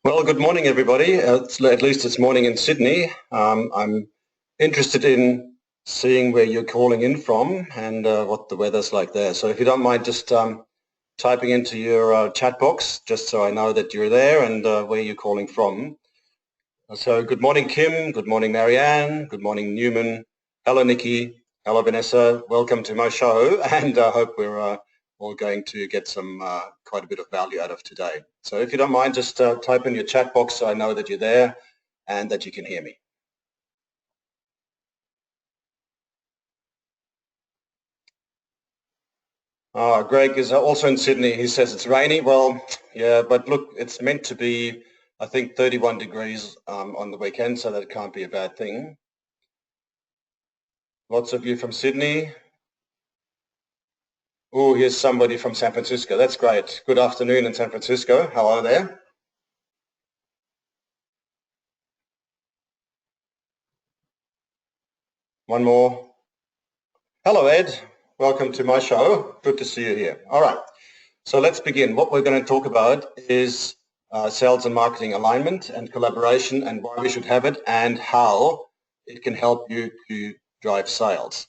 Well, good morning, everybody. At least it's morning in Sydney. I'm interested in seeing where you're calling in from and what the weather's like there. So if you don't mind just typing into your chat box, just so I know that you're there and where you're calling from. So good morning, Kim. Good morning, Marianne. Good morning, Newman. Hello, Nikki. Hello, Vanessa. Welcome to my show, and I hope we're all going to get some quite a bit of value out of today. So if you don't mind, just type in your chat box so I know that you're there and that you can hear me. Greg is also in Sydney. He says it's rainy. Well, yeah, but look, it's meant to be, I think, 31 degrees on the weekend, so that can't be a bad thing. Lots of you from Sydney. Oh, here's somebody from San Francisco. That's great. Good afternoon in San Francisco. How are there? One more. Hello, Ed. Welcome to my show. Good to see you here. All right. So let's begin. What we're going to talk about is sales and marketing alignment and collaboration and why we should have it and how it can help you to drive sales.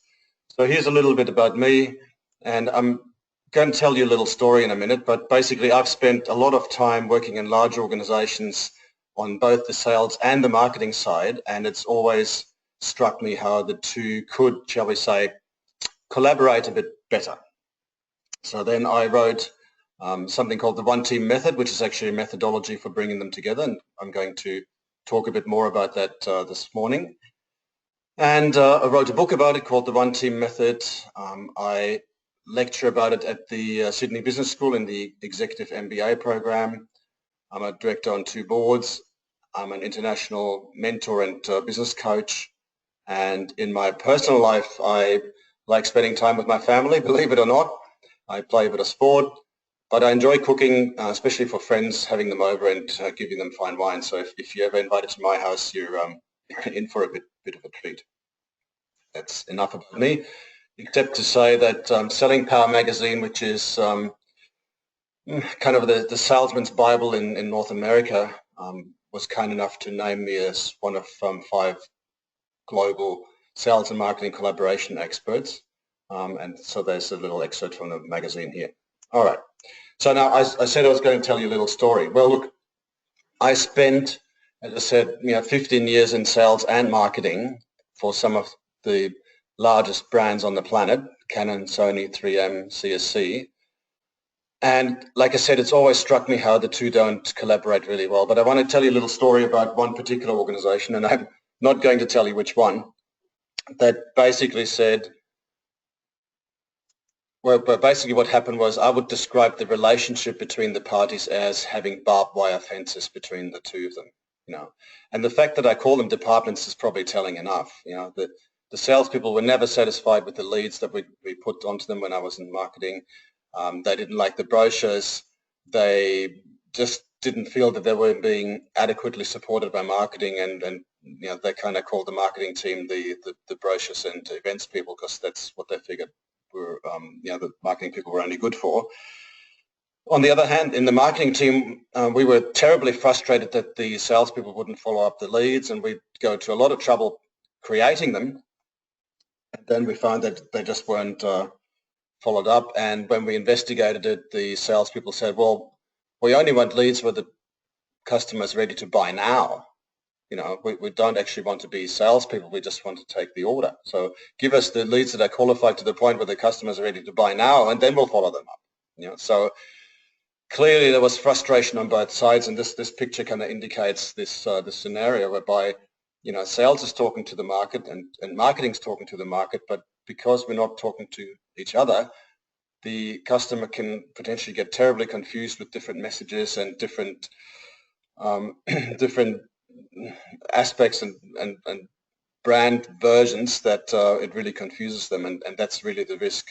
So here's a little bit about me, and I'm going to tell you a little story in a minute, but basically I've spent a lot of time working in large organizations on both the sales and the marketing side, and it's always struck me how the two could, shall we say, collaborate a bit better. So then I wrote something called the One Team Method, which is actually a methodology for bringing them together, and I'm going to talk a bit more about that this morning. And I wrote a book about it called the One Team Method. I lecture about it at the Sydney Business School in the Executive MBA program. I'm a director on 2 boards. I'm an international mentor and business coach. And in my personal life, I like spending time with my family, believe it or not. I play a bit of sport, but I enjoy cooking, especially for friends, having them over and giving them fine wine. So if you're ever invited to my house, you're in for a bit of a treat. That's enough about me, except to say that Selling Power magazine, which is kind of the salesman's Bible in North America, was kind enough to name me as one of 5 global sales and marketing collaboration experts. And so there's a little excerpt from the magazine here. All right. So now I said I was going to tell you a little story. Well, look, I spent, as I said, 15 years in sales and marketing for some of the largest brands on the planet, Canon, Sony, 3M, CSC. And like I said, it's always struck me how the two don't collaborate really well. But I want to tell you a little story about one particular organization, and I'm not going to tell you which one, that basically said, well, but basically what happened was I would describe the relationship between the parties as having barbed wire fences between the two of them, And the fact that I call them departments is probably telling enough, The salespeople were never satisfied with the leads that we put onto them when I was in marketing. They didn't like the brochures. They just didn't feel that they were being adequately supported by marketing, and they kind of called the marketing team the brochures and events people because that's what they figured were the marketing people were only good for. On the other hand, in the marketing team, we were terribly frustrated that the salespeople wouldn't follow up the leads, and we'd go to a lot of trouble creating them. And then we found that they just weren't followed up. And when we investigated it, the salespeople said, well, we only want leads where the customer's ready to buy now. We don't actually want to be salespeople. We just want to take the order. So give us the leads that are qualified to the point where the customers are ready to buy now, and then we'll follow them up. So clearly there was frustration on both sides, and this picture kind of indicates this scenario whereby sales is talking to the market and marketing's talking to the market, but because we're not talking to each other, the customer can potentially get terribly confused with different messages and different different aspects and brand versions that it really confuses them, and that's really the risk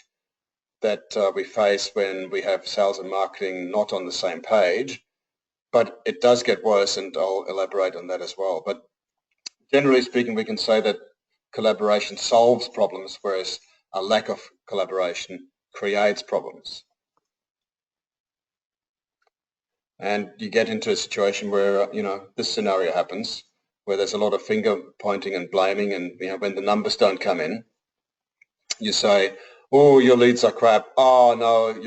that we face when we have sales and marketing not on the same page. But it does get worse, and I'll elaborate on that as well. But generally speaking, we can say that collaboration solves problems, whereas a lack of collaboration creates problems. and you get into a situation where, this scenario happens, where there's a lot of finger pointing and blaming, and when the numbers don't come in, you say, oh, your leads are crap. Oh no,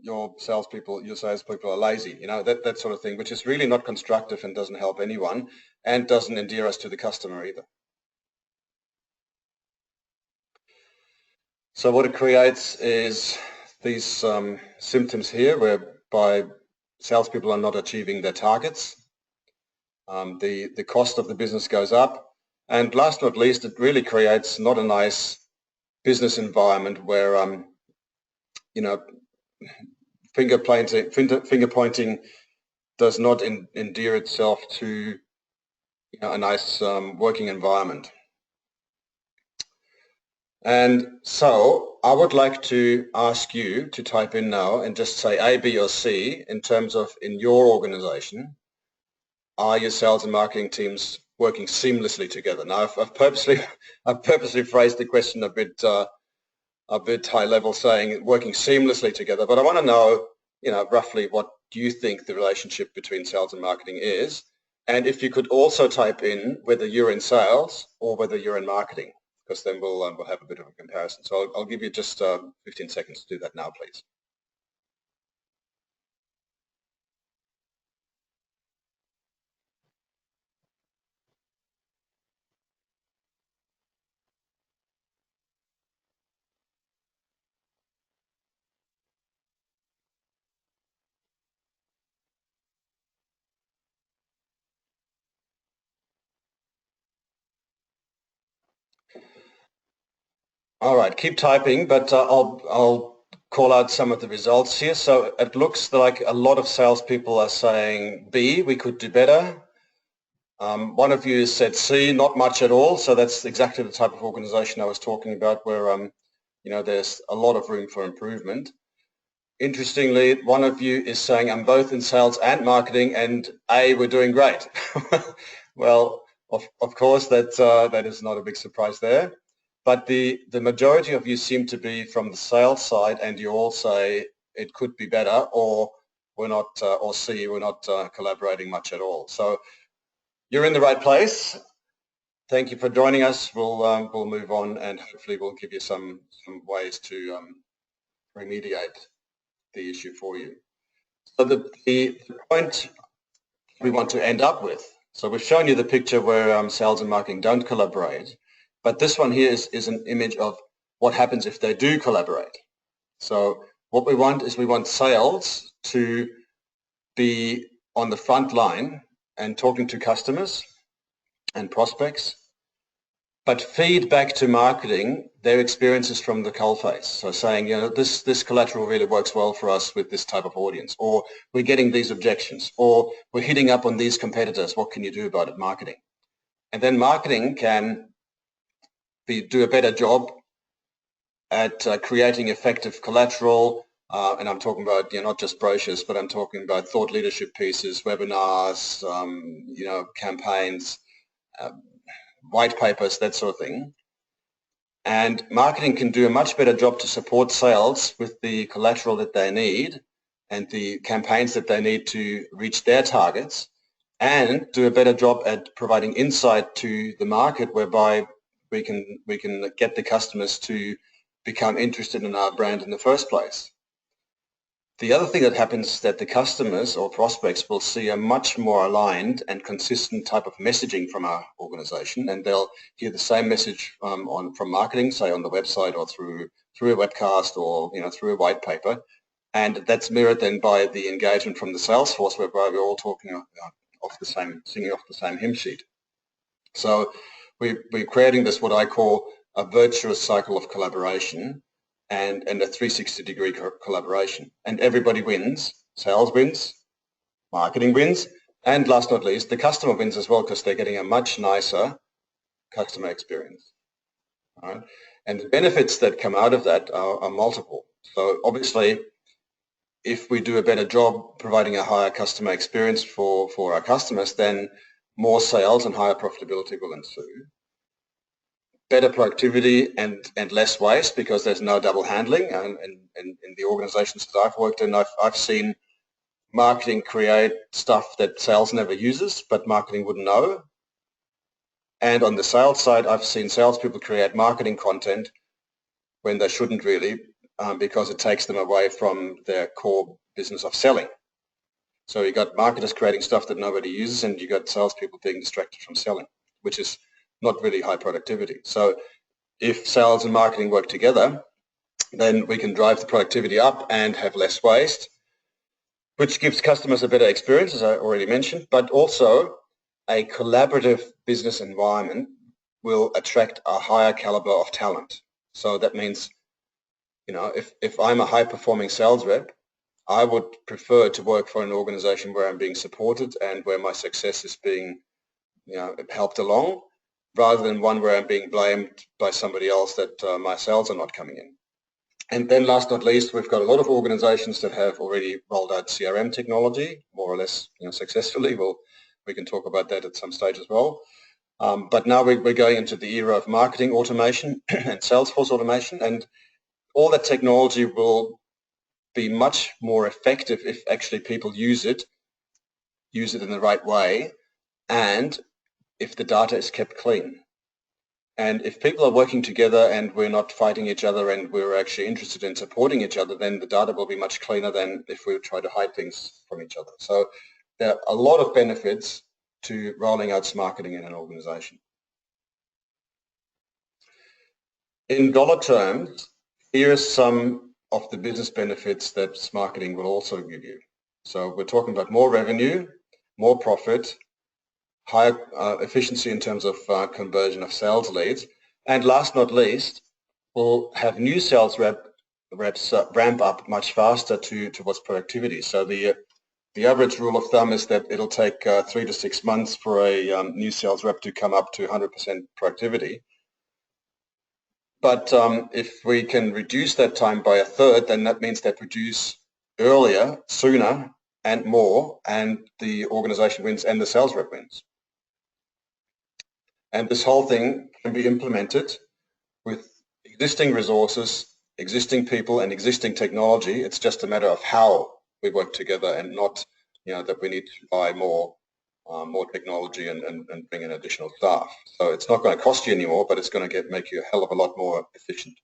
your salespeople are lazy. That sort of thing, which is really not constructive and doesn't help anyone and doesn't endear us to the customer either. So what it creates is these symptoms here, whereby salespeople are not achieving their targets. The cost of the business goes up, and last but not least, it really creates not a nice business environment where finger pointing does not endear itself to a nice working environment. And so I would like to ask you to type in now and just say A, B, or C in terms of in your organization. Are your sales and marketing teams working seamlessly together? Now, I've purposely phrased the question a bit high level, saying working seamlessly together, but I want to know, roughly what do you think the relationship between sales and marketing is? And if you could also type in whether you're in sales or whether you're in marketing, because then we'll have a bit of a comparison. So I'll give you just 15 seconds to do that now, please. All right, keep typing, but I'll call out some of the results here. So it looks like a lot of salespeople are saying B, we could do better. One of you said C, not much at all. So that's exactly the type of organization I was talking about, where there's a lot of room for improvement. Interestingly, one of you is saying I'm both in sales and marketing, and A, we're doing great. Well, of course, that is not a big surprise there. But the majority of you seem to be from the sales side, and you all say it could be better, or we're not, or C, we're not collaborating much at all. So you're in the right place. Thank you for joining us. We'll move on, and hopefully we'll give you some ways to remediate the issue for you. So the point we want to end up with. So we've shown you the picture where sales and marketing don't collaborate, but this one here is an image of what happens if they do collaborate. So what we want is we want sales to be on the front line and talking to customers and prospects, but feed back to marketing their experiences from the coalface. So saying, this collateral really works well for us with this type of audience, or we're getting these objections, or we're hitting up on these competitors. What can you do about it, marketing? And then marketing can do a better job at creating effective collateral. And I'm talking about not just brochures, but I'm talking about thought leadership pieces, webinars, campaigns, white papers, that sort of thing. And marketing can do a much better job to support sales with the collateral that they need and the campaigns that they need to reach their targets, and do a better job at providing insight to the market, whereby we can get the customers to become interested in our brand in the first place. The other thing that happens is that the customers or prospects will see a much more aligned and consistent type of messaging from our organization, and they'll hear the same message from marketing, say on the website or through a webcast or through a white paper, and that's mirrored then by the engagement from the sales force, whereby we're all talking singing off the same hymn sheet. So we're creating this, what I call a virtuous cycle of collaboration, and a 360-degree collaboration. And everybody wins. Sales wins, marketing wins, and last but not least, the customer wins as well, because they're getting a much nicer customer experience. All right? And the benefits that come out of that are multiple. So obviously, if we do a better job providing a higher customer experience for our customers, then more sales and higher profitability will ensue. Better productivity and less waste, because there's no double handling. And in the organizations that I've worked in, I've seen marketing create stuff that sales never uses, but marketing wouldn't know. And on the sales side, I've seen salespeople create marketing content when they shouldn't really, because it takes them away from their core business of selling. So you got marketers creating stuff that nobody uses, and you got salespeople being distracted from selling, which is not really high productivity. So if sales and marketing work together, then we can drive the productivity up and have less waste, which gives customers a better experience, as I already mentioned, but also a collaborative business environment will attract a higher caliber of talent. So that means, if I'm a high-performing sales rep, I would prefer to work for an organization where I'm being supported and where my success is being, helped along, rather than one where I'm being blamed by somebody else that my sales are not coming in. And then last but not least, we've got a lot of organizations that have already rolled out CRM technology, more or less successfully. We can talk about that at some stage as well. But now we're going into the era of marketing automation and Salesforce automation, and all that technology will be much more effective if actually people use it in the right way, and if the data is kept clean. And if people are working together and we're not fighting each other and we're actually interested in supporting each other, then the data will be much cleaner than if we try to hide things from each other. So there are a lot of benefits to rolling out marketing in an organization. In dollar terms, here are some of the business benefits that marketing will also give you. So we're talking about more revenue, more profit, higher efficiency in terms of conversion of sales leads, and last not least, we'll have new sales reps ramp up much faster towards productivity. So the average rule of thumb is that it'll take 3 to 6 months for a new sales rep to come up to 100% productivity. But if we can reduce that time by a third, then that means that reduce earlier, sooner, and more, and the organization wins and the sales rep wins. And this whole thing can be implemented with existing resources, existing people, and existing technology. It's just a matter of how we work together, and not, that we need to buy more technology and bring in additional staff. So it's not going to cost you anymore, but it's going to make you a hell of a lot more efficient.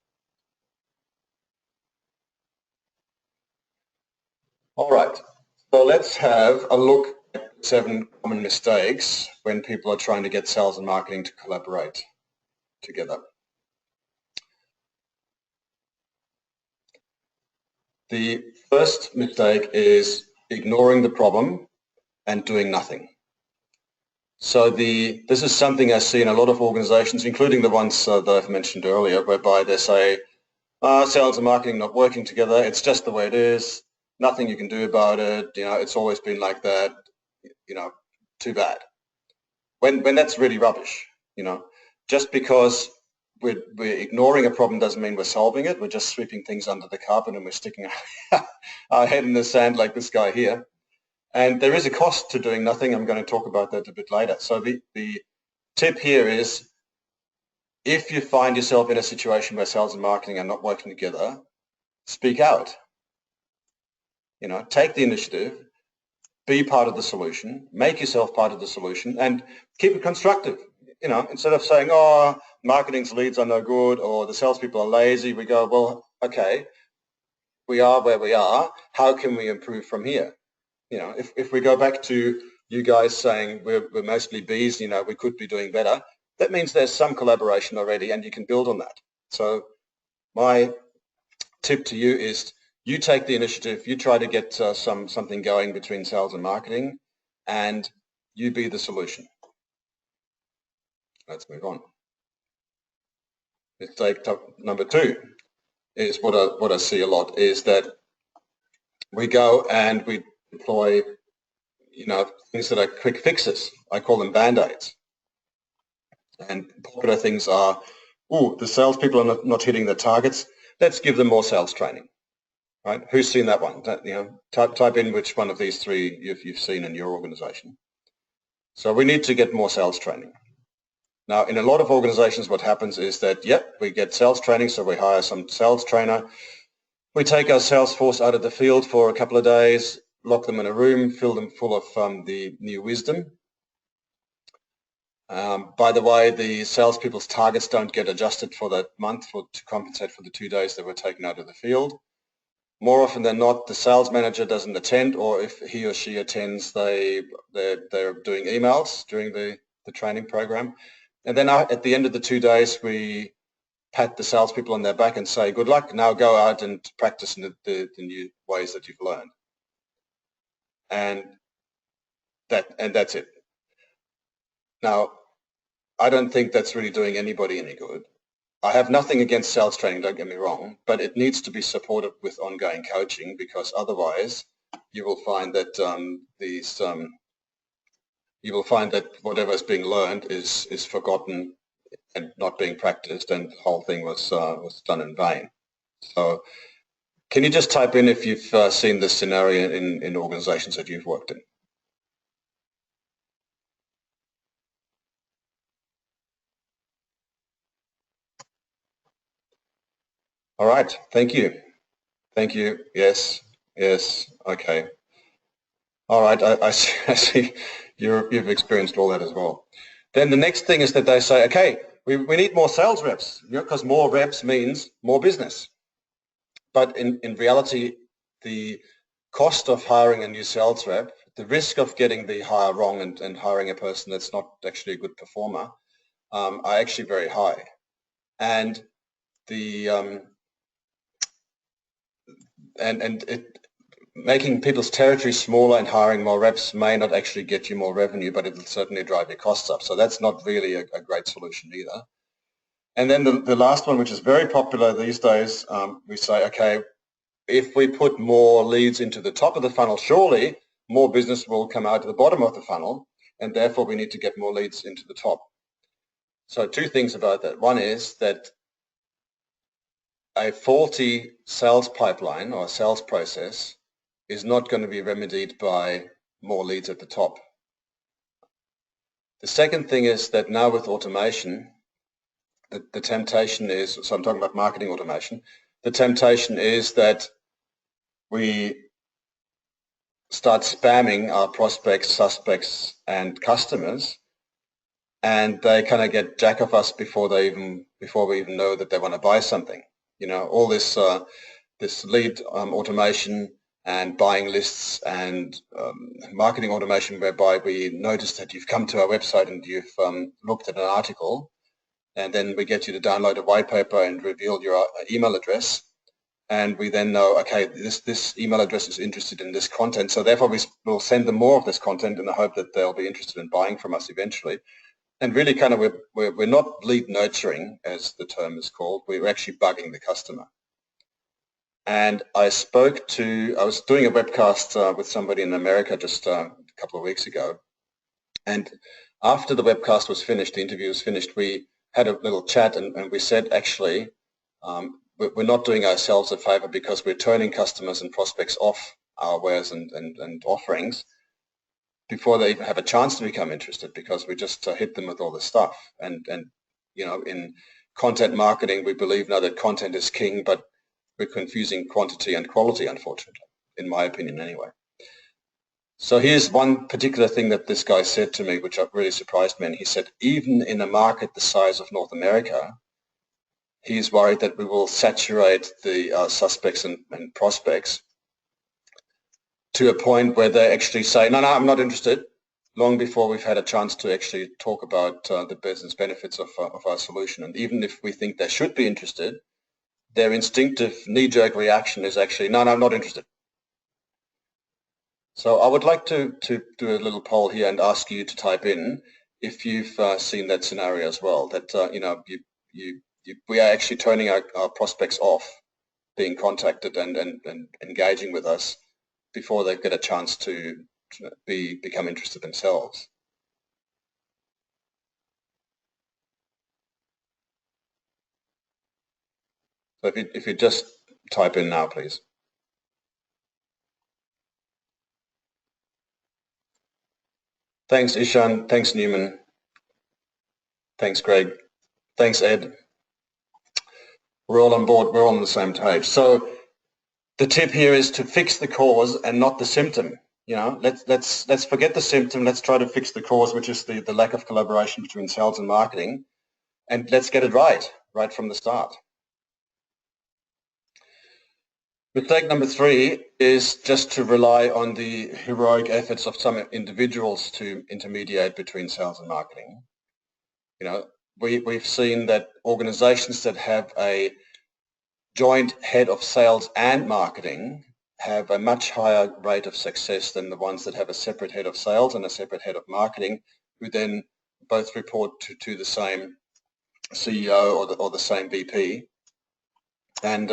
All right, so let's have a look at 7 common mistakes when people are trying to get sales and marketing to collaborate together. The first mistake is ignoring the problem and doing nothing. So this is something I see in a lot of organizations, including the ones that I've mentioned earlier, whereby they say, sales and marketing not working together, it's just the way it is, nothing you can do about it, it's always been like that, too bad. When that's really rubbish, just because we're ignoring a problem doesn't mean we're solving it. We're just sweeping things under the carpet and we're sticking our head in the sand like this guy here. And there is a cost to doing nothing. I'm going to talk about that a bit later. So the tip here is, if you find yourself in a situation where sales and marketing are not working together, speak out. Take the initiative, be part of the solution, make yourself part of the solution, and keep it constructive. Instead of saying, oh, marketing's leads are no good, or the salespeople are lazy, we go, well, okay, we are where we are. How can we improve from here? If we go back to you guys saying we're mostly bees, we could be doing better, that means there's some collaboration already and you can build on that. So my tip to you is, you take the initiative, you try to get something going between sales and marketing, and you be the solution. Let's move on. Mistake number 2 is what I see a lot, is that we go and we deploy, things that are quick fixes. I call them BandAids. And popular things are, the salespeople are not hitting their targets. Let's give them more sales training. Right? Who's seen that one? Type in which one of these 3 you've seen in your organization. So we need to get more sales training. Now, in a lot of organizations, what happens is that, we get sales training, so we hire some sales trainer. We take our sales force out of the field for a couple of days. lock them in a room, fill them full of the new wisdom. By the way, the salespeople's targets don't get adjusted for that month to compensate for the 2 days that were taken out of the field. More often than not, the sales manager doesn't attend, or if he or she attends, they're doing emails during the training program. And then at the end of the 2 days, we pat the salespeople on their back and say, good luck, now go out and practice the new ways that you've learned. And that's it. Now, I don't think that's really doing anybody any good. I have nothing against sales training, don't get me wrong, but it needs to be supported with ongoing coaching, because otherwise you will find that whatever is being learned is forgotten and not being practiced, and the whole thing was done in vain. So can you just type in if you've seen this scenario in organizations that you've worked in? All right, thank you. Thank you. Yes, yes, okay. All right, I see you've experienced all that as well. Then the next thing is that they say, okay, we need more sales reps, because more reps means more business. But in reality, the cost of hiring a new sales rep, the risk of getting the hire wrong and hiring a person that's not actually a good performer, are actually very high. And making people's territory smaller and hiring more reps may not actually get you more revenue, but it'll certainly drive your costs up. So that's not really a great solution either. And then the last one, which is very popular these days, we say, okay, if we put more leads into the top of the funnel, surely more business will come out of the bottom of the funnel, and therefore we need to get more leads into the top. So two things about that. One is that a faulty sales pipeline or sales process is not going to be remedied by more leads at the top. The second thing is that now with automation, the temptation is, so I'm talking about marketing automation, the temptation is that we start spamming our prospects, suspects, and customers, and they kind of get jack of us before we even know that they want to buy something. You know, all this lead automation and buying lists and marketing automation, whereby we notice that you've come to our website and you've looked at an article, and then we get you to download a white paper and reveal your email address, and we then know, okay, this email address is interested in this content, so therefore we will send them more of this content in the hope that they'll be interested in buying from us eventually. And really kind of we're not lead nurturing, as the term is called, we're actually bugging the customer. And I was doing a webcast with somebody in America just a couple of weeks ago, and after the webcast was finished, the interview was finished, we had a little chat, and we said, actually, we're not doing ourselves a favor, because we're turning customers and prospects off our wares and offerings before they even have a chance to become interested, because we just hit them with all this stuff. And you know, in content marketing, we believe now that content is king, but we're confusing quantity and quality, unfortunately, in my opinion anyway. So here's one particular thing that this guy said to me, which really surprised me. And he said, even in a market the size of North America, he's worried that we will saturate the suspects and prospects to a point where they actually say, no, I'm not interested, long before we've had a chance to actually talk about the business benefits of our solution. And even if we think they should be interested, their instinctive knee-jerk reaction is actually, no, I'm not interested. So I would like to do a little poll here and ask you to type in if you've seen that scenario as well, that you know, we are actually turning our prospects off being contacted and engaging with us before they get a chance to become interested themselves. So if you just type in now, please. Thanks, Ishan. Thanks, Newman. Thanks, Greg. Thanks, Ed. We're all on board. We're all on the same page. So The tip here is to fix the cause and not the symptom. Let's forget the symptom. Let's try to fix the cause, which is the lack of collaboration between sales and marketing, and let's get it right from the start. Mistake number 3 is just to rely on the heroic efforts of some individuals to intermediate between sales and marketing. We've seen that organizations that have a joint head of sales and marketing have a much higher rate of success than the ones that have a separate head of sales and a separate head of marketing, who then both report to the same CEO or the same VP, and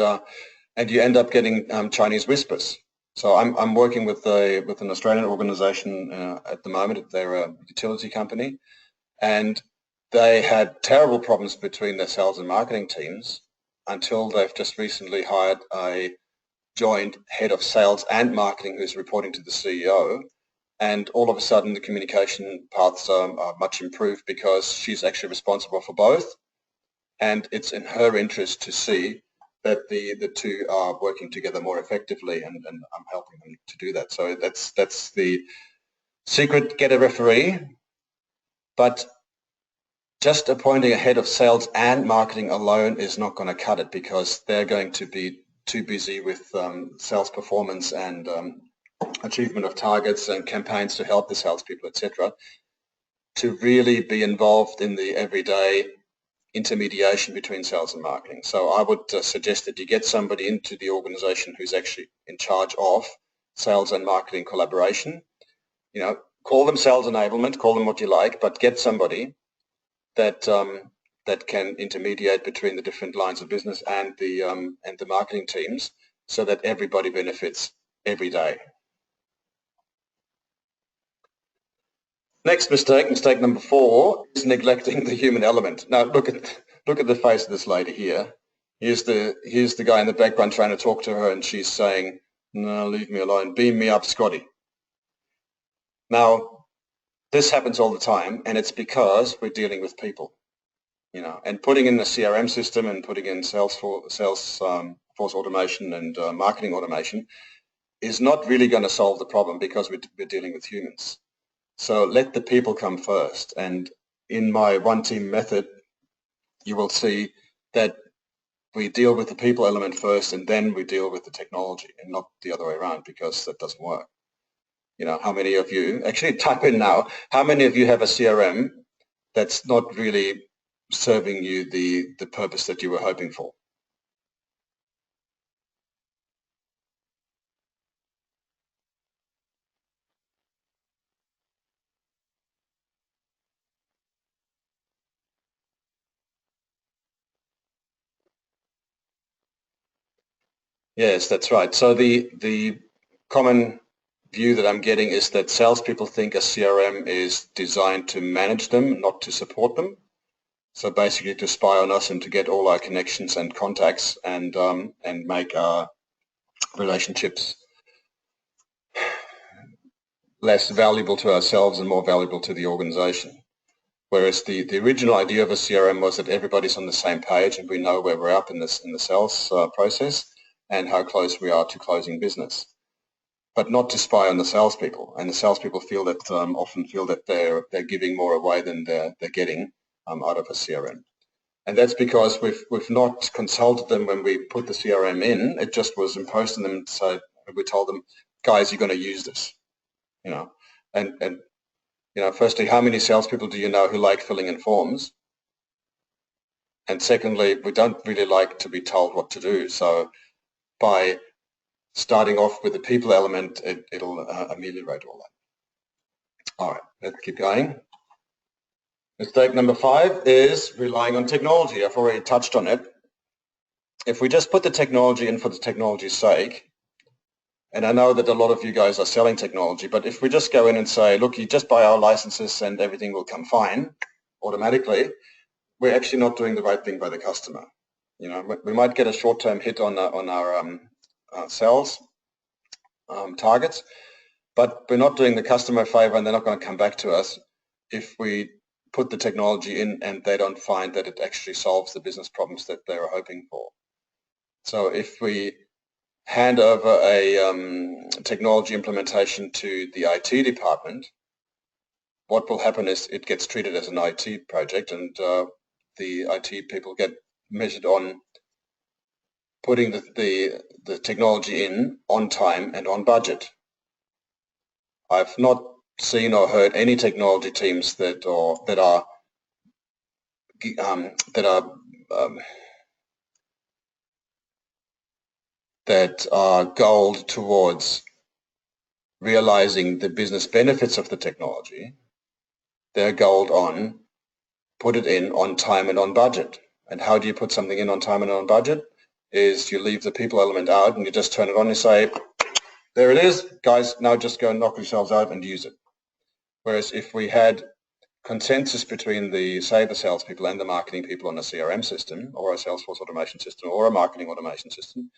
you end up getting Chinese whispers. So I'm working with an Australian organisation at the moment. They're a utility company, and they had terrible problems between their sales and marketing teams until they've just recently hired a joint head of sales and marketing who's reporting to the CEO, and all of a sudden the communication paths are much improved because she's actually responsible for both, and it's in her interest to see that the two are working together more effectively, and I'm helping them to do that. So that's the secret: get a referee. But just appointing a head of sales and marketing alone is not going to cut it, because they're going to be too busy with sales performance and achievement of targets and campaigns to help the salespeople, etc., to really be involved in the everyday intermediation between sales and marketing. So I would suggest that you get somebody into the organization who's actually in charge of sales and marketing collaboration. Call them sales enablement, call them what you like, but get somebody that can intermediate between the different lines of business and the marketing teams, so that everybody benefits every day. Next mistake number 4, is neglecting the human element. Now look at the face of this lady here. Here's the guy in the background trying to talk to her, and she's saying, "No, leave me alone. Beam me up, Scotty." Now, this happens all the time, and it's because we're dealing with people. And putting in the CRM system and putting in Salesforce automation and marketing automation is not really going to solve the problem, because we're dealing with humans. So let the people come first. And in my one team method, you will see that we deal with the people element first, and then we deal with the technology, and not the other way around, because that doesn't work. How many of you, actually type in now, how many of you have a CRM that's not really serving you the purpose that you were hoping for? Yes, that's right. So the common view that I'm getting is that salespeople think a CRM is designed to manage them, not to support them. So basically to spy on us and to get all our connections and contacts and make our relationships less valuable to ourselves and more valuable to the organization. Whereas the original idea of a CRM was that everybody's on the same page and we know where we're up in the sales process and how close we are to closing business, but not to spy on the salespeople. And the salespeople feel that often feel that they're giving more away than they're getting out of a CRM. And that's because we've not consulted them when we put the CRM in. It just was imposed on them. So we told them, guys, you're going to use this, and firstly, how many salespeople do you know who like filling in forms? And secondly, we don't really like to be told what to do. So by starting off with the people element, it'll ameliorate all that. All right, let's keep going. Mistake number 5 is relying on technology. I've already touched on it. If we just put the technology in for the technology's sake, and I know that a lot of you guys are selling technology, but if we just go in and say, look, you just buy our licenses and everything will come fine automatically, we're actually not doing the right thing by the customer. We might get a short-term hit on our sales targets, but we're not doing the customer a favor, and they're not going to come back to us if we put the technology in and they don't find that it actually solves the business problems that they're hoping for. So if we hand over a technology implementation to the IT department, what will happen is it gets treated as an IT project, and the IT people get measured on putting the technology in on time and on budget. I've not seen or heard any technology teams that are goaled towards realizing the business benefits of the technology. They're goaled on put it in on time and on budget. And how do you put something in on time and on budget? Is you leave the people element out and you just turn it on and say, there it is, guys, now just go and knock yourselves out and use it. Whereas if we had consensus between the salespeople and the marketing people on a CRM system or a Salesforce automation system or a marketing automation system,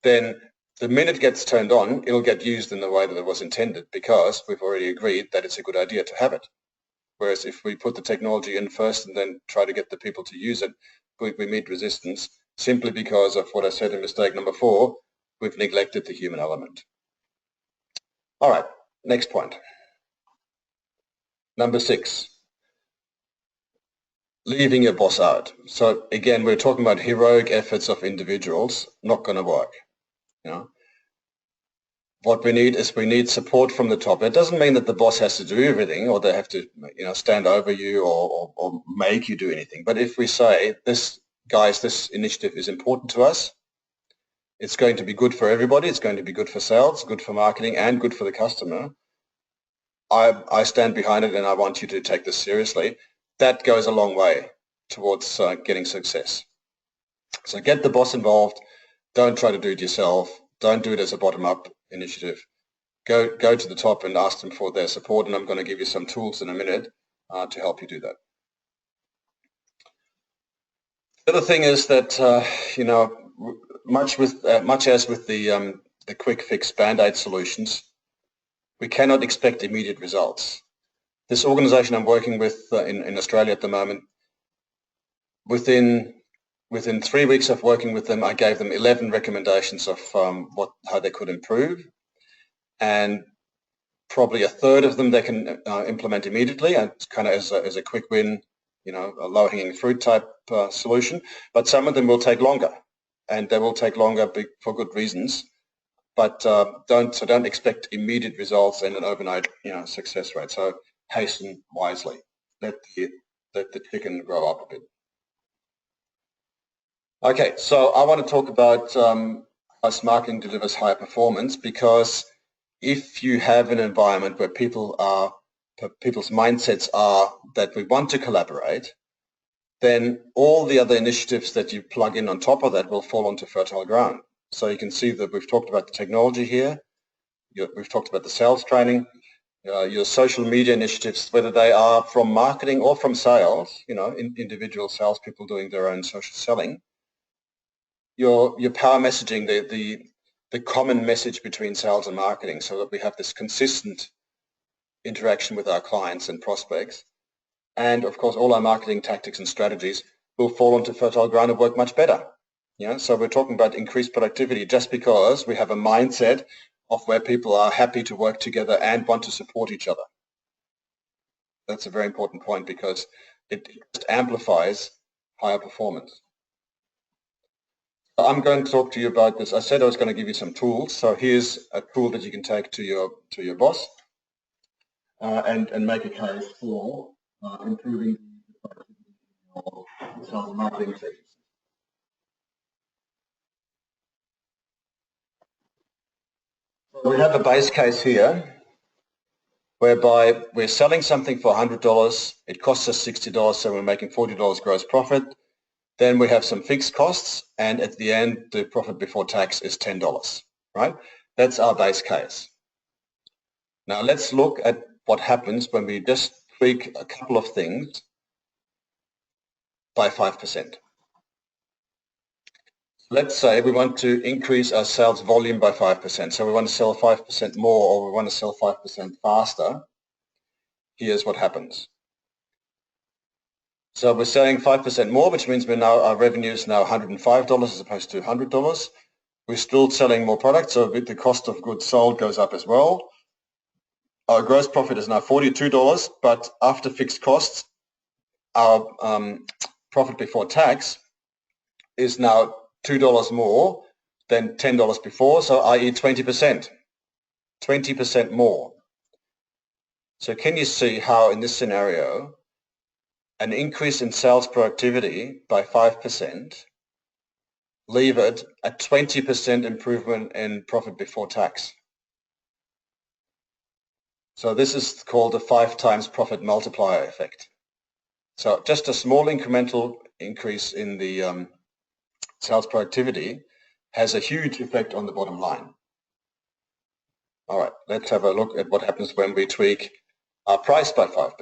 then the minute it gets turned on, it'll get used in the way that it was intended because we've already agreed that it's a good idea to have it. Whereas if we put the technology in first and then try to get the people to use it, we meet resistance simply because of what I said in mistake number 4, we've neglected the human element. All right, next point. Number 6, leaving your boss out. So again, we're talking about heroic efforts of individuals, not going to work. You know, what we need is we need support from the top. It doesn't mean that the boss has to do everything or they have to, you know, stand over you or make you do anything. But if we say, this, guys, this initiative is important to us, it's going to be good for everybody, it's going to be good for sales, good for marketing, and good for the customer, I stand behind it and I want you to take this seriously. That goes a long way towards getting success. So get the boss involved. Don't try to do it yourself. Don't do it as a bottom-up initiative. Go to the top and ask them for their support, and I'm going to give you some tools in a minute to help you do that. The other thing is that you know, much as with the quick fix BandAid solutions, we cannot expect immediate results. This organization I'm working with in Australia at the moment, within 3 weeks of working with them, I gave them 11 recommendations of how they could improve, and probably a third of them they can implement immediately, and kind of as a quick win, you know, a low-hanging fruit type solution. But some of them will take longer, and they will take longer for good reasons. But don't expect immediate results and an overnight, you know, success rate. So hasten wisely. Let the chicken grow up a bit. Okay, so I want to talk about how marketing delivers higher performance, because if you have an environment where people's mindsets are that we want to collaborate, then all the other initiatives that you plug in on top of that will fall onto fertile ground. So you can see that we've talked about the technology here, we've talked about the sales training, your social media initiatives, whether they are from marketing or from sales, you know, individual salespeople doing their own social selling. Your power messaging, the common message between sales and marketing, so that we have this consistent interaction with our clients and prospects. And of course, all our marketing tactics and strategies will fall onto fertile ground and work much better. You know, so we're talking about increased productivity just because we have a mindset of where people are happy to work together and want to support each other. That's a very important point because it just amplifies higher performance. I'm going to talk to you about this. I said I was going to give you some tools. So here's a tool that you can take to your boss and make a case for improving the productivity of sales and marketing teams. So we have a base case here whereby we're selling something for $100. It costs us $60, so we're making $40 gross profit. Then we have some fixed costs, and at the end, the profit before tax is $10, right? That's our base case. Now let's look at what happens when we just tweak a couple of things by 5%. Let's say we want to increase our sales volume by 5%. So we want to sell 5% more, or we want to sell 5% faster. Here's what happens. So we're selling 5% more, which means our revenue is now $105 as opposed to $100. we're still selling more products, so the cost of goods sold goes up as well. Our gross profit is now $42, but after fixed costs, our profit before tax is now $2 more than $10 before, so i.e. 20% more. So can you see how in this scenario an increase in sales productivity by 5% levered a 20% improvement in profit before tax? So this is called a 5 times profit multiplier effect. So just a small incremental increase in the sales productivity has a huge effect on the bottom line. All right, let's have a look at what happens when we tweak our price by 5%.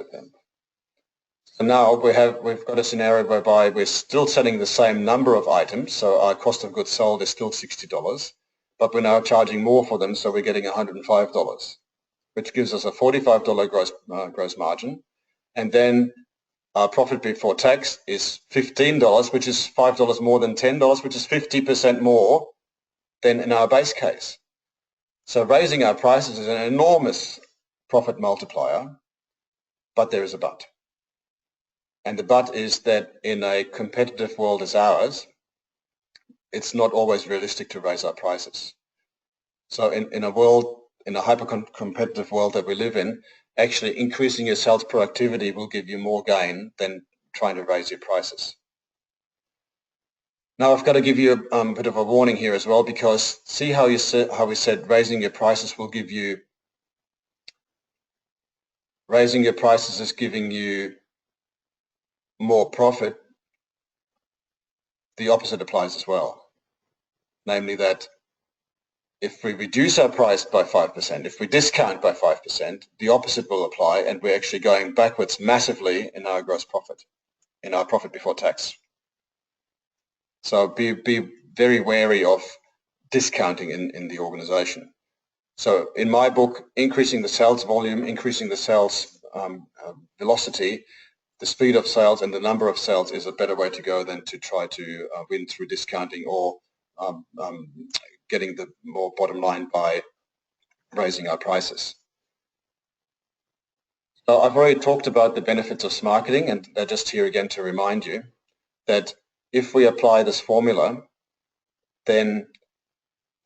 So now we've got a scenario whereby we're still selling the same number of items, so our cost of goods sold is still $60, but we're now charging more for them, so we're getting $105, which gives us a $45 gross margin, and then our profit before tax is $15, which is $5 more than $10, which is 50% more than in our base case. So raising our prices is an enormous profit multiplier, but there is a but. And the but is that in a competitive world as ours, it's not always realistic to raise our prices. So in a hyper-competitive world that we live in, actually increasing your sales productivity will give you more gain than trying to raise your prices. Now I've got to give you a bit of a warning here as well, because see how we said raising your prices is giving you more profit. The opposite applies as well, namely that if we reduce our price by 5%, if we discount by 5%, the opposite will apply, and we're actually going backwards massively in our gross profit, in our profit before tax. So be very wary of discounting in the organization. So in my book, increasing the sales volume, increasing the sales velocity, the speed of sales and the number of sales is a better way to go than to try to win through discounting or getting the more bottom line by raising our prices. So I've already talked about the benefits of marketing, and they're just here again to remind you that if we apply this formula, then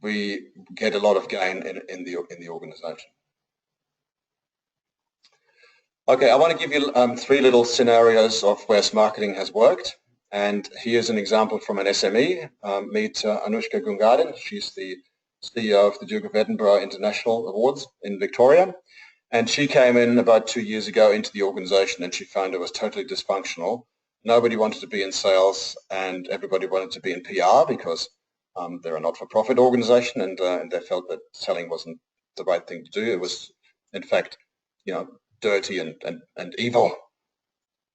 we get a lot of gain in the organization. Okay, I want to give you 3 little scenarios of where marketing has worked. And here's an example from an SME. Meet Anushka Gungadin. She's the CEO of the Duke of Edinburgh International Awards in Victoria. And she came in about 2 years ago into the organization, and she found it was totally dysfunctional. Nobody wanted to be in sales, and everybody wanted to be in PR because they're a not-for-profit organization, and they felt that selling wasn't the right thing to do. It was, in fact, dirty and evil.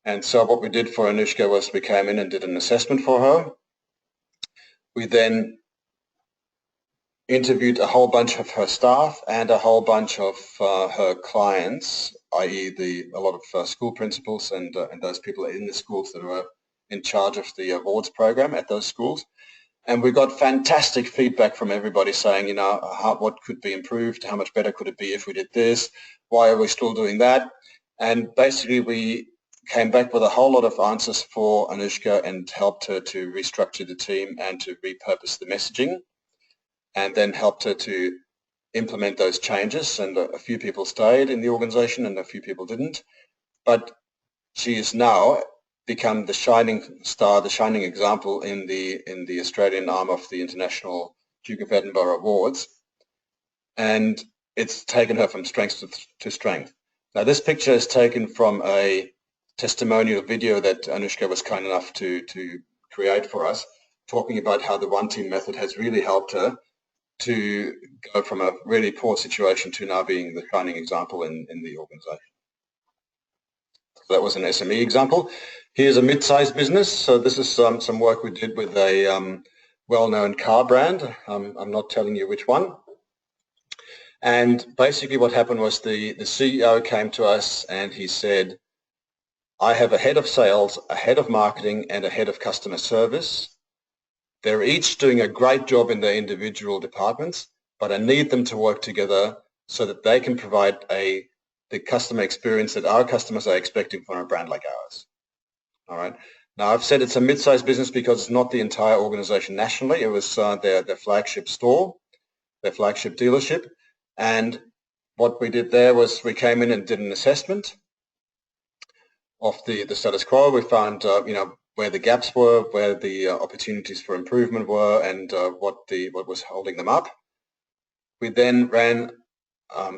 And so what we did for Anushka was we came in and did an assessment for her. We then interviewed a whole bunch of her staff and a whole bunch of her clients, i.e. a lot of school principals and those people in the schools that were in charge of the awards program at those schools. And we got fantastic feedback from everybody saying, what could be improved, how much better could it be if we did this, why are we still doing that? And basically we came back with a whole lot of answers for Anushka and helped her to restructure the team and to repurpose the messaging, and then helped her to implement those changes. And a few people stayed in the organization and a few people didn't. But she is now become the shining star, the shining example in the Australian arm of the International Duke of Edinburgh Awards. And it's taken her from strength to strength. Now this picture is taken from a testimonial video that Anushka was kind enough to create for us, talking about how the one team method has really helped her to go from a really poor situation to now being the shining example in the organization. So that was an SME example. Here's a mid-sized business. So this is some work we did with a well-known car brand. I'm not telling you which one. And basically what happened was the CEO came to us and he said, I have a head of sales, a head of marketing, and a head of customer service. They're each doing a great job in their individual departments, but I need them to work together so that they can provide the customer experience that our customers are expecting from a brand like ours. All right. Now, I've said it's a mid-sized business because it's not the entire organization nationally. It was their flagship store, their flagship dealership. And what we did there was we came in and did an assessment of the status quo. We found, where the gaps were, where the opportunities for improvement were, and what was holding them up. We then ran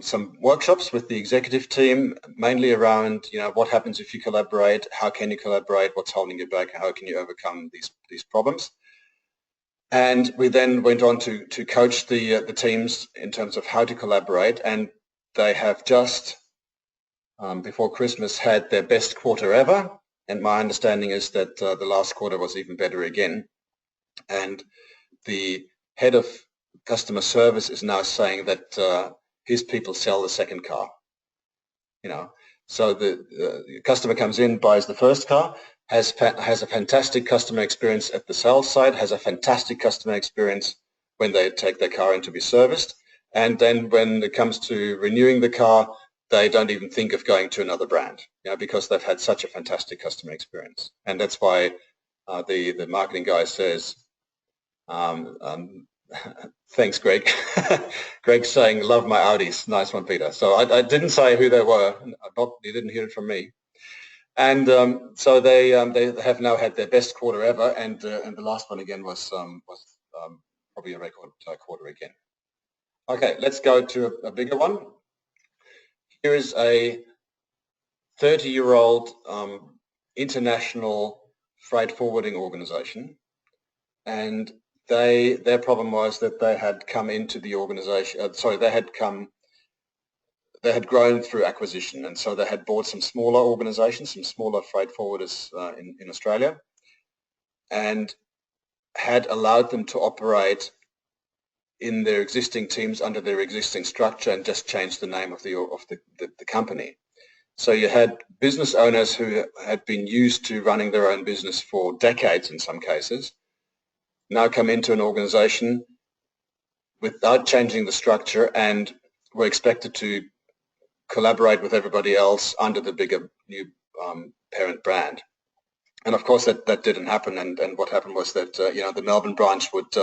some workshops with the executive team, mainly around, what happens if you collaborate, how can you collaborate, what's holding you back, how can you overcome these problems. And we then went on to coach the teams in terms of how to collaborate, and they have just, before Christmas, had their best quarter ever. And my understanding is that the last quarter was even better again. And the head of customer service is now saying that his people sell the second car. So the customer comes in, buys the first car, has a fantastic customer experience at the sales side, has a fantastic customer experience when they take their car in to be serviced. And then when it comes to renewing the car, they don't even think of going to another brand, because they've had such a fantastic customer experience. And that's why the marketing guy says, thanks, Greg. Greg's saying, love my Audis. Nice one, Peter. So I didn't say who they were. You didn't hear it from me. And so they have now had their best quarter ever, and the last one again was probably a record quarter again. Okay, let's go to a bigger one. Here is a 30-year-old international freight forwarding organization, and their problem was that they had come into the organization. They had grown through acquisition, and so they had bought some smaller organizations, some smaller freight forwarders in Australia, and had allowed them to operate in their existing teams under their existing structure and just changed the name of the company. So you had business owners who had been used to running their own business for decades in some cases, now come into an organization without changing the structure and were expected to collaborate with everybody else under the bigger new parent brand. And of course that didn't happen, and what happened was that the Melbourne branch would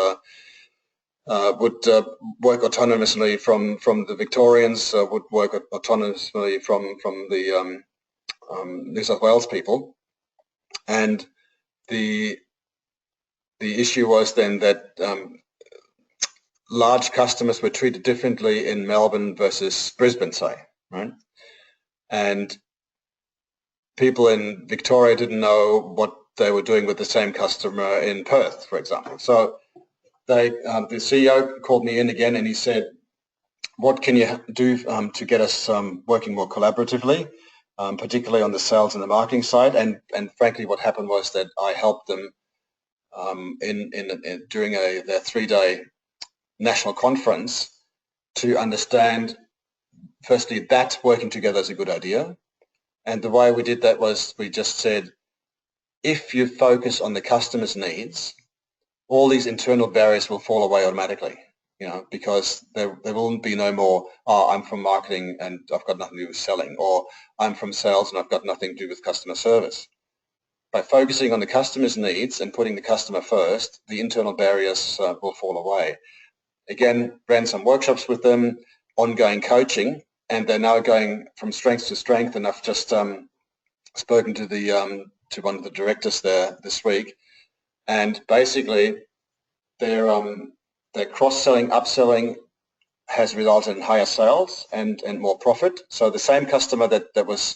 work autonomously from the Victorians, would work autonomously from the New South Wales people, and the issue was then that large customers were treated differently in Melbourne versus Brisbane, say, right? And people in Victoria didn't know what they were doing with the same customer in Perth, for example. So the CEO called me in again and he said, what can you do to get us working more collaboratively, particularly on the sales and the marketing side? And frankly, what happened was that I helped them during their 3-day national conference to understand, firstly, that working together is a good idea. And the way we did that was we just said, if you focus on the customer's needs, all these internal barriers will fall away automatically, because there will be no more, oh, I'm from marketing and I've got nothing to do with selling, or I'm from sales and I've got nothing to do with customer service. By focusing on the customer's needs and putting the customer first, the internal barriers will fall away. Again, ran some workshops with them, ongoing coaching, and they're now going from strength to strength. And I've just spoken to one of the directors there this week, and basically their cross-selling, upselling has resulted in higher sales and more profit. So the same customer that was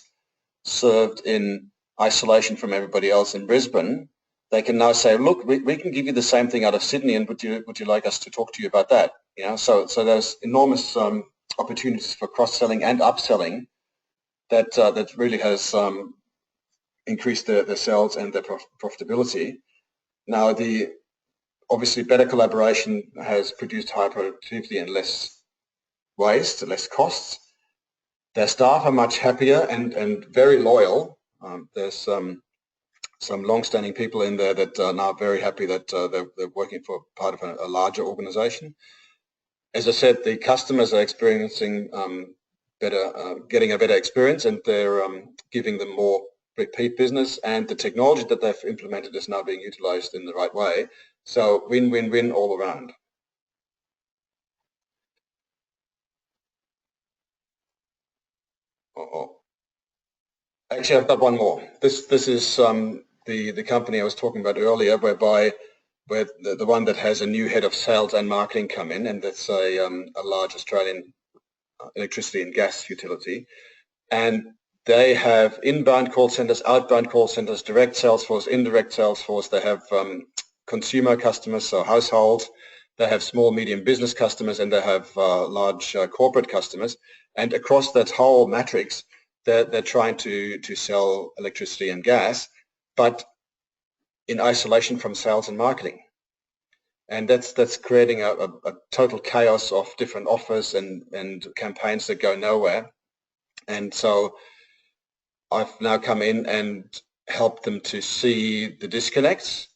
served in isolation from everybody else in Brisbane, they can now say, look, we can give you the same thing out of Sydney, and would you like us to talk to you about that? So there's enormous opportunities for cross-selling and upselling that really has increased their sales and their profitability. Now, obviously better collaboration has produced higher productivity and less waste, less costs. Their staff are much happier and very loyal. There's some long-standing people in there that are now very happy that they're working for part of a larger organization. As I said, the customers are experiencing getting a better experience, and they're giving them more repeat business, and the technology that they've implemented is now being utilized in the right way. So win-win-win all around. Actually, I've got one more. This is the company I was talking about earlier, where the one that has a new head of sales and marketing come in, and that's a large Australian electricity and gas utility, and they have inbound call centers, outbound call centers, direct sales force, indirect sales force. They have consumer customers, so households. They have small, medium business customers, and they have large corporate customers. And across that whole matrix, they're trying to sell electricity and gas, but in isolation from sales and marketing. And that's creating a total chaos of different offers and campaigns that go nowhere. And so I've now come in and helped them to see the disconnects,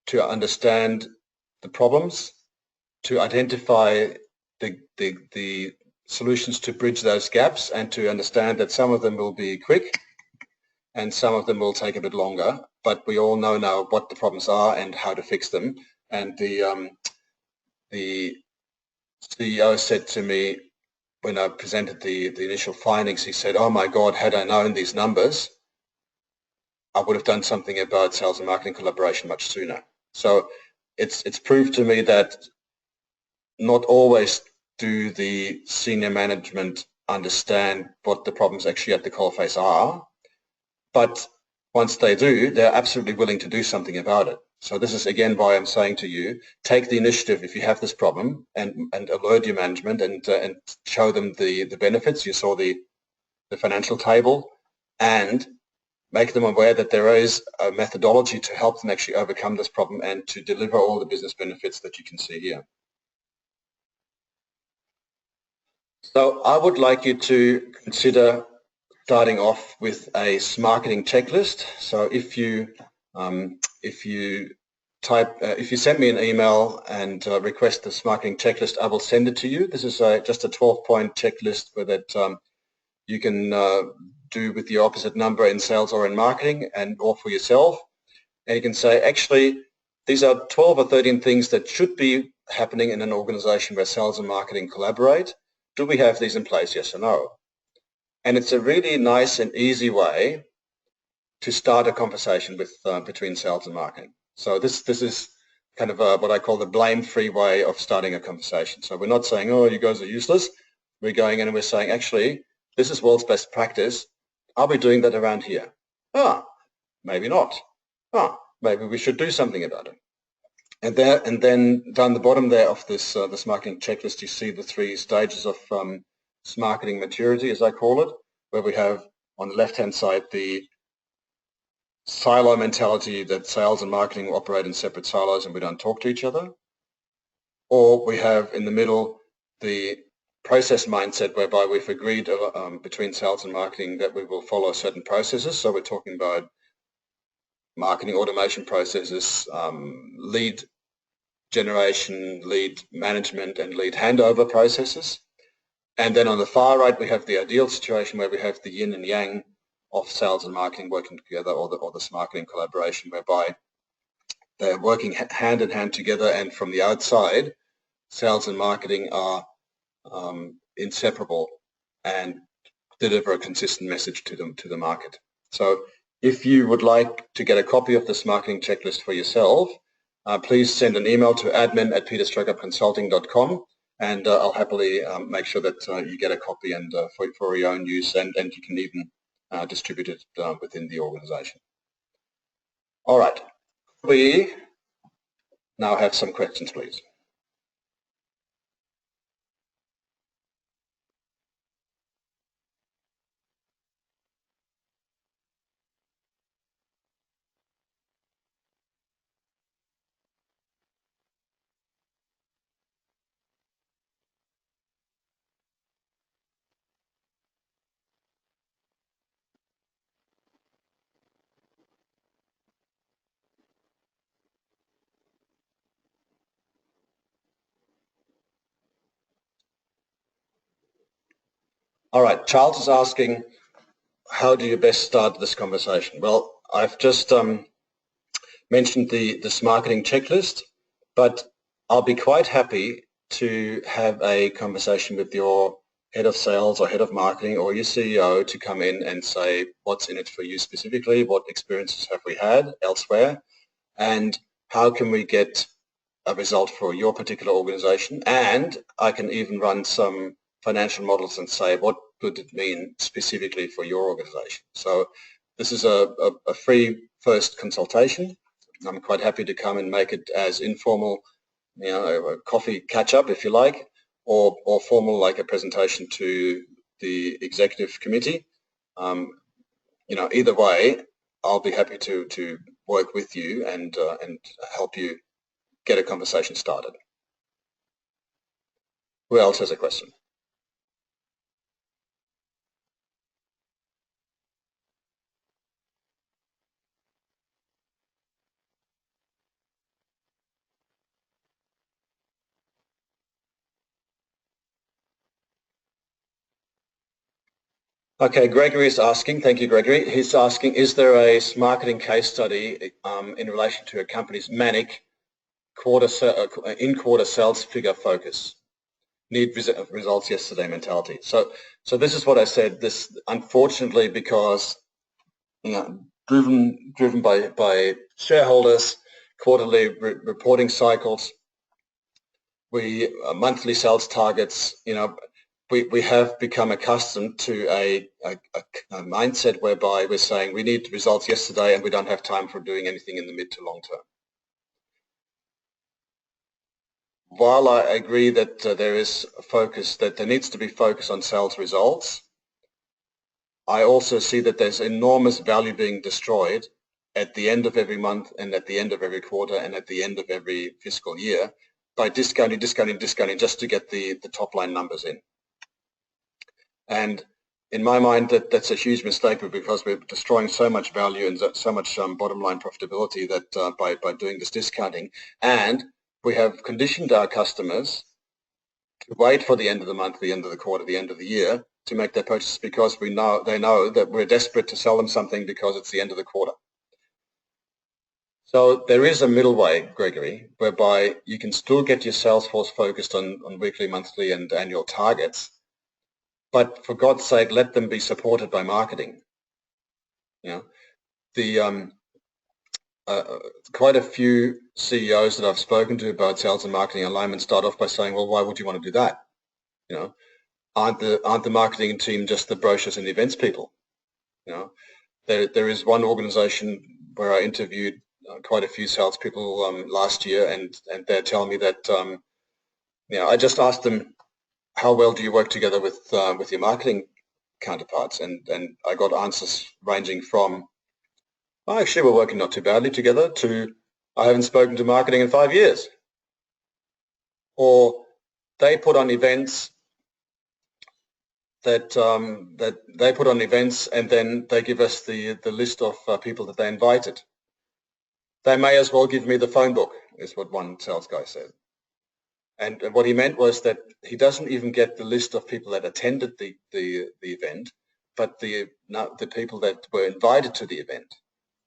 to understand the problems, to identify the solutions to bridge those gaps, and to understand that some of them will be quick and some of them will take a bit longer, but we all know now what the problems are and how to fix them. And the CEO said to me when I presented the initial findings, he said, "Oh my God, had I known these numbers, I would have done something about sales and marketing collaboration much sooner." So it's proved to me that not always do the senior management understand what the problems actually at the coalface are, but once they do, they're absolutely willing to do something about it. So this is again why I'm saying to you, take the initiative if you have this problem, and alert your management and show them the benefits. You saw the financial table, and make them aware that there is a methodology to help them actually overcome this problem and to deliver all the business benefits that you can see here. So I would like you to consider starting off with a marketing checklist. So if you send me an email and request this marketing checklist, I will send it to you. This is just a 12-point checklist where that you can do with the opposite number in sales or in marketing, and or for yourself. And you can say, actually, these are 12 or 13 things that should be happening in an organization where sales and marketing collaborate. Do we have these in place, yes or no? And it's a really nice and easy way to start a conversation with between sales and marketing. So this is kind of what I call the blame-free way of starting a conversation. So we're not saying, oh, you guys are useless. We're going in and we're saying, actually, this is world's best practice. Are we doing that around here? Ah, maybe not. Ah, maybe we should do something about it. And then down the bottom there of this marketing checklist, you see the 3 stages of marketing maturity, as I call it, where we have on the left-hand side the silo mentality that sales and marketing operate in separate silos and we don't talk to each other. Or we have in the middle the process mindset, whereby we've agreed between sales and marketing that we will follow certain processes. So we're talking about marketing automation processes, lead generation, lead management, and lead handover processes. And then on the far right, we have the ideal situation where we have the yin and yang of sales and marketing working together, or this marketing collaboration, whereby they're working hand in hand together, and from the outside, sales and marketing are inseparable and deliver a consistent message to the market. So if you would like to get a copy of this marketing checklist for yourself, please send an email to admin@peterstrohkorb.com, and I'll happily make sure that you get a copy and for your own use, and you can even distribute it within the organization. All right. We now have some questions, please. All right, Charles is asking, how do you best start this conversation? Well, I've just mentioned this marketing checklist, but I'll be quite happy to have a conversation with your head of sales or head of marketing or your CEO to come in and say what's in it for you specifically, what experiences have we had elsewhere, and how can we get a result for your particular organization. And I can even run some financial models and say what would it mean specifically for your organization. So this is a free first consultation. I'm quite happy to come and make it as informal, a coffee catch-up if you like, or formal like a presentation to the executive committee. Either way, I'll be happy to work with you and help you get a conversation started. Who else has a question? Okay, Gregory is asking, thank you Gregory, he's asking, is there a marketing case study in relation to a company's manic in-quarter sales figure focus? Need results yesterday mentality. So this is what I said, this unfortunately because driven by shareholders, quarterly reporting cycles, monthly sales targets, we have become accustomed to a mindset whereby we're saying we need results yesterday and we don't have time for doing anything in the mid to long term. While I agree that there is a focus, that there needs to be focus on sales results, I also see that there's enormous value being destroyed at the end of every month and at the end of every quarter and at the end of every fiscal year by discounting just to get the top line numbers in. And in my mind, that's a huge mistake because we're destroying so much value and so much bottom line profitability that by doing this discounting. And we have conditioned our customers to wait for the end of the month, the end of the quarter, the end of the year to make their purchase because they know that we're desperate to sell them something because it's the end of the quarter. So there is a middle way, Gregory, whereby you can still get your sales force focused on weekly, monthly, and annual targets, but for God's sake, let them be supported by marketing. Quite a few CEOs that I've spoken to about sales and marketing alignment start off by saying, well, why would you want to do that? Aren't the marketing team just the brochures and the events people? There is one organization where I interviewed quite a few salespeople last year, and they're telling me that I just asked them, how well do you work together with your marketing counterparts? And I got answers ranging from, actually we're working not too badly together, to I haven't spoken to marketing in 5 years. Or they put on events that they put on events and then they give us the list of people that they invited. They may as well give me the phone book, is what one sales guy said. And what he meant was that he doesn't even get the list of people that attended the event, but the people that were invited to the event.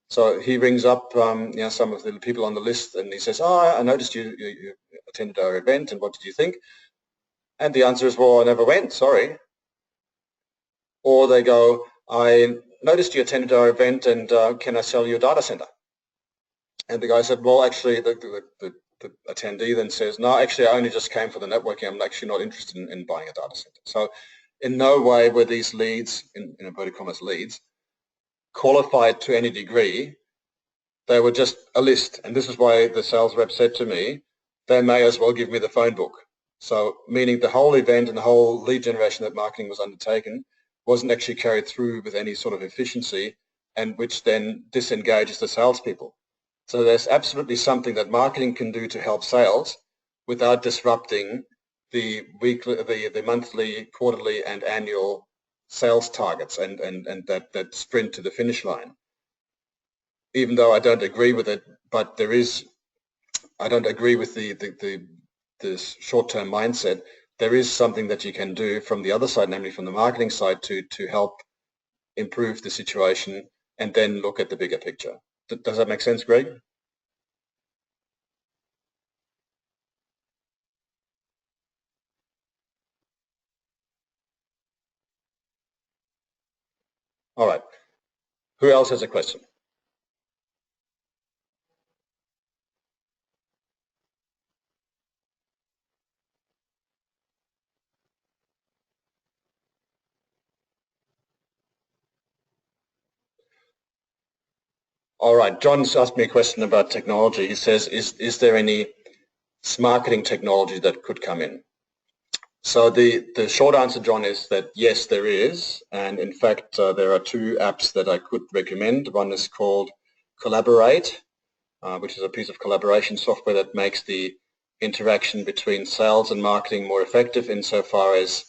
So he rings up some of the people on the list and he says, I noticed you attended our event, and what did you think? And the answer is, well, I never went, sorry. Or they go, I noticed you attended our event, and can I sell you a data center? And the guy said, well, actually, the attendee then says, no, actually, I only just came for the networking. I'm actually not interested in buying a data center. So in no way were these leads, in inverted commas leads, qualified to any degree. They were just a list. And this is why the sales rep said to me, they may as well give me the phone book. So meaning the whole event and the whole lead generation that marketing was undertaken wasn't actually carried through with any sort of efficiency, and which then disengages the salespeople. So there's absolutely something that marketing can do to help sales without disrupting the weekly, the monthly, quarterly, and annual sales targets and that sprint to the finish line. Even though I don't agree with it, but I don't agree with the short-term mindset. there is something that you can do from the other side, namely from the marketing side, to help improve the situation and then look at the bigger picture. Does that make sense, Greg? All right. Who else has a question? All right. John's asked me a question about technology. He says, is there any marketing technology that could come in? So the short answer, John, is that yes, there is. And in fact, there are two apps that I could recommend. One is called Collaborate, which is a piece of collaboration software that makes the interaction between sales and marketing more effective insofar as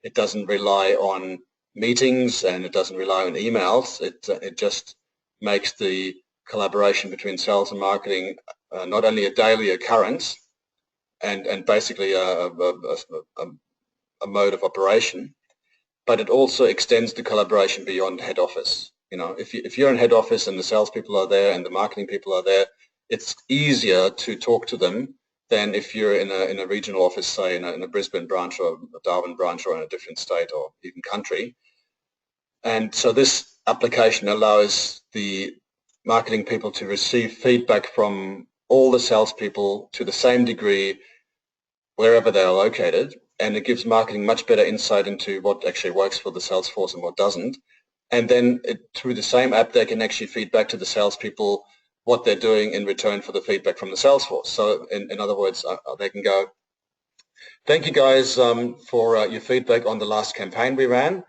it doesn't rely on meetings and it doesn't rely on emails. It just makes the collaboration between sales and marketing not only a daily occurrence and basically a mode of operation, but it also extends the collaboration beyond head office. You know, if you're in head office and the salespeople are there and the marketing people are there, it's easier to talk to them than if you're in a regional office, say in a Brisbane branch or a Darwin branch or in a different state or even country. And so this application allows the marketing people to receive feedback from all the salespeople to the same degree wherever they are located, and it gives marketing much better insight into what actually works for the sales force and what doesn't. And then through the same app, they can actually feed back to the salespeople what they're doing in return for the feedback from the sales force. So in other words, they can go, thank you guys for your feedback on the last campaign we ran.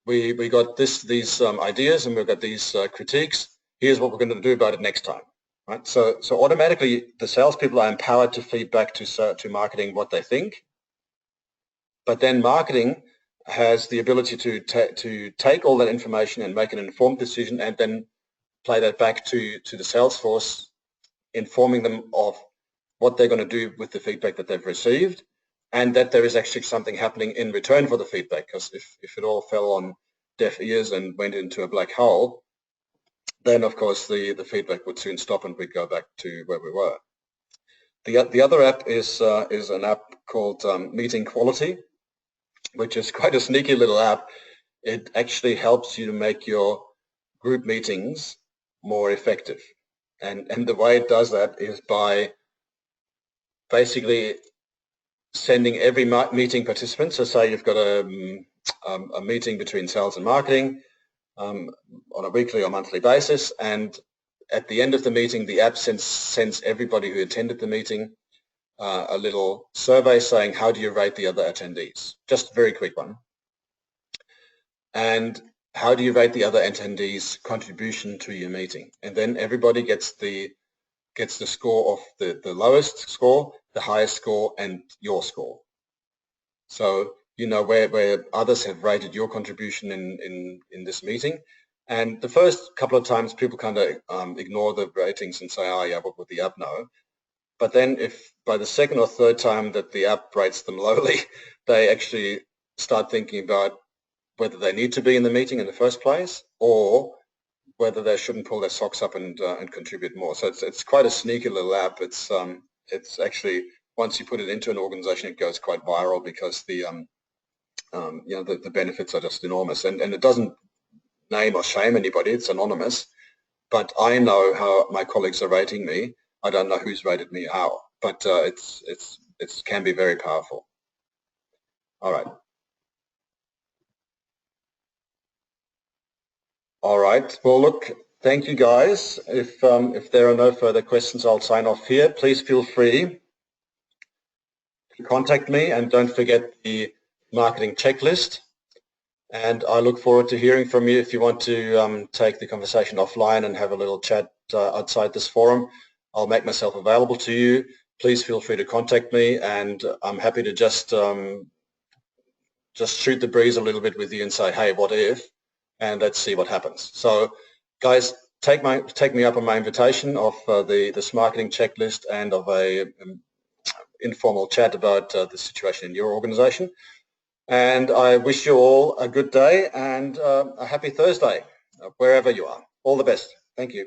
We got these ideas and we've got these critiques. Here's what we're going to do about it next time. Right? So automatically the salespeople are empowered to feed back to marketing what they think, but then marketing has the ability to take all that information and make an informed decision and then play that back to the sales force, informing them of what they're going to do with the feedback that they've received, and that there is actually something happening in return for the feedback. Because if it all fell on deaf ears and went into a black hole, then of course the feedback would soon stop and we'd go back to where we were. The other app is an app called Meeting Quality, which is quite a sneaky little app. It actually helps you to make your group meetings more effective. And the way it does that is by basically sending every meeting participant, so say you've got a meeting between sales and marketing on a weekly or monthly basis, and at the end of the meeting the app sends everybody who attended the meeting a little survey saying, how do you rate the other attendees? Just a very quick one. And how do you rate the other attendees' contribution to your meeting? And then everybody gets the score of the lowest score, the highest score, and your score. So you know where others have rated your contribution in this meeting. And the first couple of times people kind of ignore the ratings and say, oh yeah, what would the app know? But then if by the second or third time that the app rates them lowly, they actually start thinking about whether they need to be in the meeting in the first place or whether they shouldn't pull their socks up and contribute more. So it's quite a sneaky little app. It's actually, once you put it into an organization, it goes quite viral because the benefits are just enormous. And it doesn't name or shame anybody. It's anonymous. But I know how my colleagues are rating me. I don't know who's rated me how, but it can be very powerful. All right. All right. Well, look, thank you guys. If there are no further questions, I'll sign off here. Please feel free to contact me, and don't forget the marketing checklist. And I look forward to hearing from you. If you want to take the conversation offline and have a little chat outside this forum, I'll make myself available to you. Please feel free to contact me, and I'm happy to just shoot the breeze a little bit with you and say, hey, what if? And let's see what happens. So, guys, take me up on my invitation of this marketing checklist and of a informal chat about the situation in your organization. And I wish you all a good day and a happy Thursday, wherever you are. All the best. Thank you.